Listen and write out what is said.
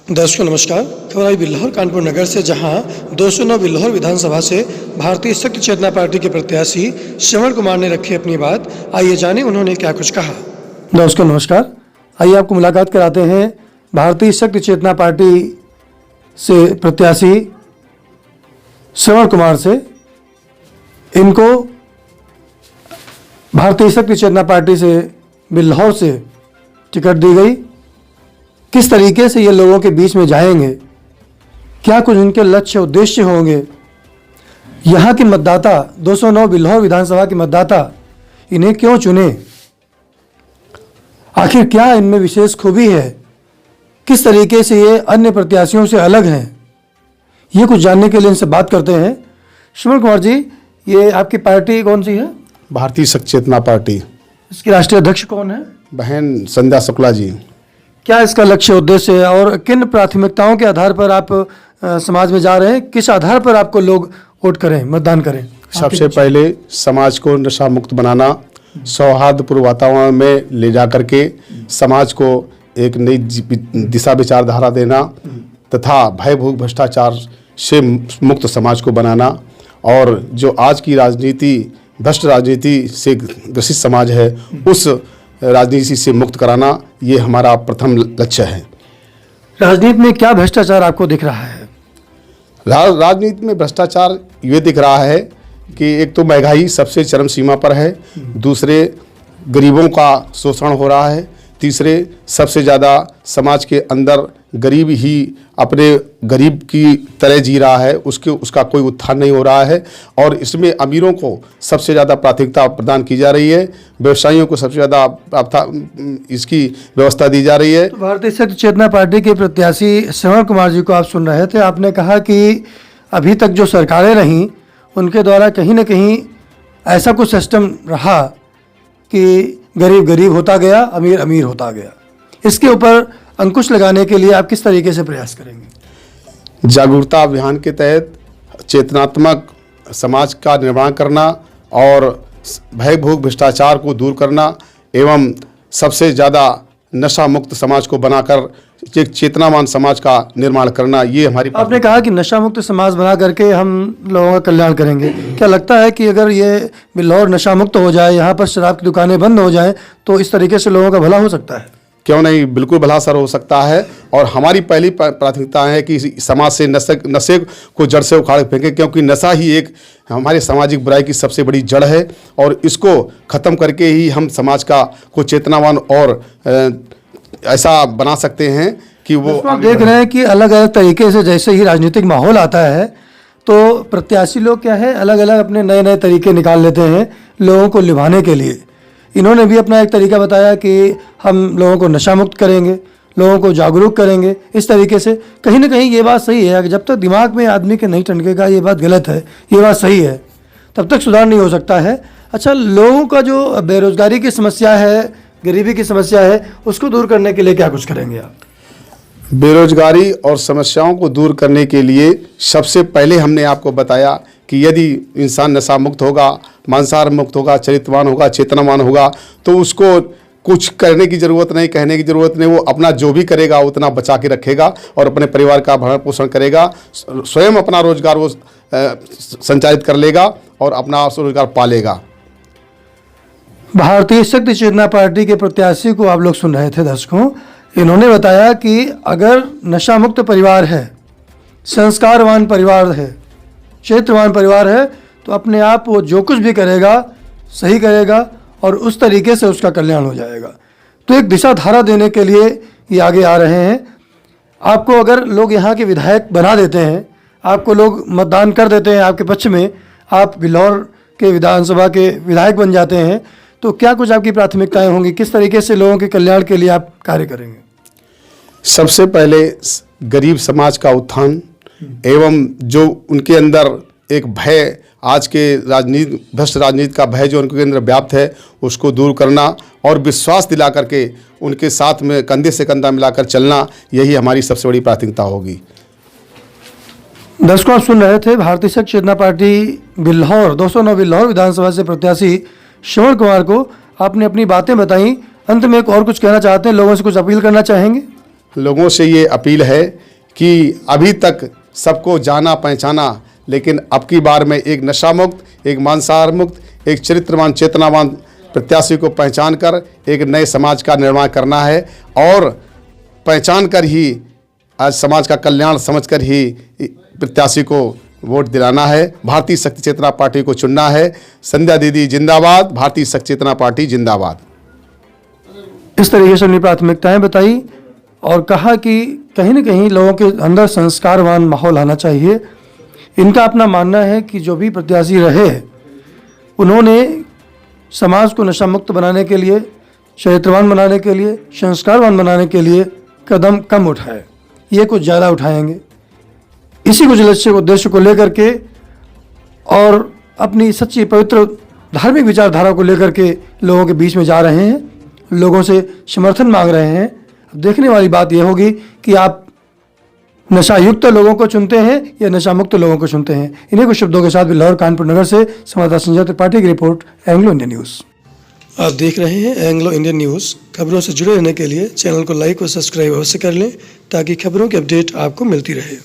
दर्शकों नमस्कार। खबर आई बिल्हौर कानपुर नगर से, जहां 209 बिल्हौर विधानसभा से भारतीय शक्ति चेतना पार्टी के प्रत्याशी श्रवण कुमार ने रखी अपनी बात। आइए जानें उन्होंने क्या कुछ कहा। दर्शकों नमस्कार। आइए आपको मुलाकात कराते हैं भारतीय शक्ति चेतना पार्टी से प्रत्याशी श्रवण कुमार से। इनको भारतीय शक्ति चेतना पार्टी से बिल्हौर से टिकट दी गई। किस तरीके से ये लोगों के बीच में जाएंगे, क्या कुछ इनके लक्ष्य उद्देश्य होंगे, यहाँ के मतदाता 209 बिल्हौर विधानसभा के मतदाता इन्हें क्यों चुने, आखिर क्या इनमें विशेष खूबी है, किस तरीके से ये अन्य प्रत्याशियों से अलग हैं, ये कुछ जानने के लिए इनसे बात करते हैं। श्रवण कुमार जी, ये आपकी पार्टी कौन सी है? भारतीय शक्ति चेतना पार्टी। इसके राष्ट्रीय अध्यक्ष कौन है? बहन संध्या शुक्ला जी। क्या इसका लक्ष्य उद्देश्य है और किन प्राथमिकताओं के आधार पर आप समाज में जा रहे हैं? किस आधार पर आपको लोग वोट करें, मतदान करें? सबसे पहले समाज को नशा मुक्त बनाना, सौहार्दपूर्ण वातावरण में ले जा करके समाज को एक नई दिशा विचारधारा देना तथा भय भूख भ्रष्टाचार से मुक्त समाज को बनाना, और जो आज की राजनीति भ्रष्ट राजनीति से ग्रसित समाज है उस राजनीति से मुक्त कराना, ये हमारा प्रथम लक्ष्य है। राजनीति में क्या भ्रष्टाचार आपको दिख रहा है? राजनीति में भ्रष्टाचार ये दिख रहा है कि एक तो महंगाई सबसे चरम सीमा पर है, दूसरे गरीबों का शोषण हो रहा है, तीसरे सबसे ज़्यादा समाज के अंदर गरीब ही अपने गरीब की तरह जी रहा है, उसका कोई उत्थान नहीं हो रहा है, और इसमें अमीरों को सबसे ज़्यादा प्राथमिकता प्रदान की जा रही है, व्यवसायियों को सबसे ज़्यादा इसकी व्यवस्था दी जा रही है। तो भारतीय शक्ति चेतना पार्टी के प्रत्याशी श्रवण कुमार जी को आप सुन रहे थे। आपने कहा कि अभी तक जो सरकारें रहीं उनके द्वारा कहीं ना कहीं ऐसा कुछ सिस्टम रहा कि गरीब गरीब होता गया, अमीर अमीर होता गया। इसके ऊपर अंकुश लगाने के लिए आप किस तरीके से प्रयास करेंगे? जागरूकता अभियान के तहत चेतनात्मक समाज का निर्माण करना और भय भूख भ्रष्टाचार को दूर करना एवं सबसे ज़्यादा नशा मुक्त समाज को बनाकर एक चेतनावान समाज का निर्माण करना, ये हमारी। आपने कहा कि नशा मुक्त समाज बना करके हम लोगों का कल्याण करेंगे। क्या लगता है कि अगर ये बिल्हौर नशा मुक्त हो जाए, यहाँ पर शराब की दुकानें बंद हो जाएं, तो इस तरीके से लोगों का भला हो सकता है? क्यों नहीं, बिल्कुल भला असर हो सकता है। और हमारी पहली प्राथमिकता है कि समाज से नशे को जड़ से उखाड़ फेंके, क्योंकि नशा ही एक हमारे सामाजिक बुराई की सबसे बड़ी जड़ है, और इसको ख़त्म करके ही हम समाज को चेतनावान और ऐसा बना सकते हैं कि वो। आप देख रहे हैं कि अलग अलग तरीके से जैसे ही राजनीतिक माहौल आता है तो प्रत्याशी लोग क्या है, अलग अलग अपने नए नए तरीके निकाल लेते हैं लोगों को लुभाने के लिए। इन्होंने भी अपना एक तरीका बताया कि हम लोगों को नशा मुक्त करेंगे, लोगों को जागरूक करेंगे। इस तरीके से कहीं ना कहीं ये बात सही है कि जब तक दिमाग में आदमी के नहीं टनकेगा ये बात गलत है, ये बात सही है, तब तक सुधार नहीं हो सकता है। अच्छा, लोगों का जो बेरोजगारी की समस्या है, गरीबी की समस्या है, उसको दूर करने के लिए क्या कुछ करेंगे आप? बेरोजगारी और समस्याओं को दूर करने के लिए सबसे पहले हमने आपको बताया कि यदि इंसान नशा मुक्त होगा, मांसाहार मुक्त होगा, चरित्रवान होगा, चेतनावान होगा, तो उसको कुछ करने की ज़रूरत नहीं, कहने की ज़रूरत नहीं। वो अपना जो भी करेगा उतना बचा के रखेगा और अपने परिवार का भरण पोषण करेगा, स्वयं अपना रोजगार वो संचालित कर लेगा और अपना रोजगार पालेगा। भारतीय शक्ति चेतना पार्टी के प्रत्याशी को आप लोग सुन रहे थे। दर्शकों, इन्होंने बताया कि अगर नशा मुक्त परिवार है, संस्कारवान परिवार है, क्षेत्रवान परिवार है, तो अपने आप वो जो कुछ भी करेगा सही करेगा और उस तरीके से उसका कल्याण हो जाएगा। तो एक दिशा धारा देने के लिए ये आगे आ रहे हैं। आपको अगर लोग यहाँ के विधायक बना देते हैं, आपको लोग मतदान कर देते हैं आपके पक्ष में, आप बिल्हौर के विधानसभा के विधायक बन जाते हैं, तो क्या कुछ आपकी प्राथमिकताएं होंगी? किस तरीके से लोगों के कल्याण के लिए आप कार्य करेंगे? सबसे पहले गरीब समाज का उत्थान एवं जो उनके अंदर एक भय, आज के भ्रष्ट राजनीति का भय जो उनके अंदर व्याप्त है, उसको दूर करना और विश्वास दिला करके उनके साथ में कंधे से कंधा मिलाकर चलना, यही हमारी सबसे बड़ी प्राथमिकता होगी। दर्शकों, आप सुन रहे थे भारतीय शक्ति चेतना पार्टी बिल्हौर 209 बिल्हौर विधानसभा से प्रत्याशी श्रवण कुमार को। आपने अपनी बातें बताई। अंत में एक और कुछ कहना चाहते हैं, लोगों से कुछ अपील करना चाहेंगे? लोगों से ये अपील है कि अभी तक सबको जाना पहचाना, लेकिन अब की बार में एक नशा मुक्त, एक मांसाहार मुक्त, एक चरित्रवान चेतनावान प्रत्याशी को पहचान कर एक नए समाज का निर्माण करना है और पहचान कर ही आज समाज का कल्याण समझकर ही प्रत्याशी को वोट दिलाना है। भारतीय शक्ति चेतना पार्टी को चुनना है। संध्या दीदी जिंदाबाद, भारतीय शक्ति चेतना पार्टी जिंदाबाद। इस तरीके से अपनी प्राथमिकताएं बताई और कहा कि कहीं न कहीं लोगों के अंदर संस्कारवान माहौल आना चाहिए। इनका अपना मानना है कि जो भी प्रत्याशी रहे उन्होंने समाज को नशा मुक्त बनाने के लिए, चरित्रवान बनाने के लिए, संस्कारवान बनाने के लिए कदम कम उठाए, ये कुछ ज़्यादा उठाएंगे। इसी कुछ लक्ष्य उद्देश्य को लेकर के और अपनी सच्ची पवित्र धार्मिक विचारधारा को लेकर के लोगों के बीच में जा रहे हैं, लोगों से समर्थन मांग रहे हैं। अब देखने वाली बात यह होगी कि आप नशा युक्त लोगों को चुनते हैं या नशा मुक्त लोगों को चुनते हैं। इन्हीं कुछ शब्दों के साथ लाहौर कानपुर नगर से संवाददाता संजय त्रिपाठी की रिपोर्ट, एंग्लो इंडियन न्यूज़। आप देख रहे हैं एंग्लो इंडियन न्यूज़। खबरों से जुड़े रहने के लिए चैनल को लाइक और सब्सक्राइब अवश्य कर लें ताकि खबरों की अपडेट आपको मिलती रहे।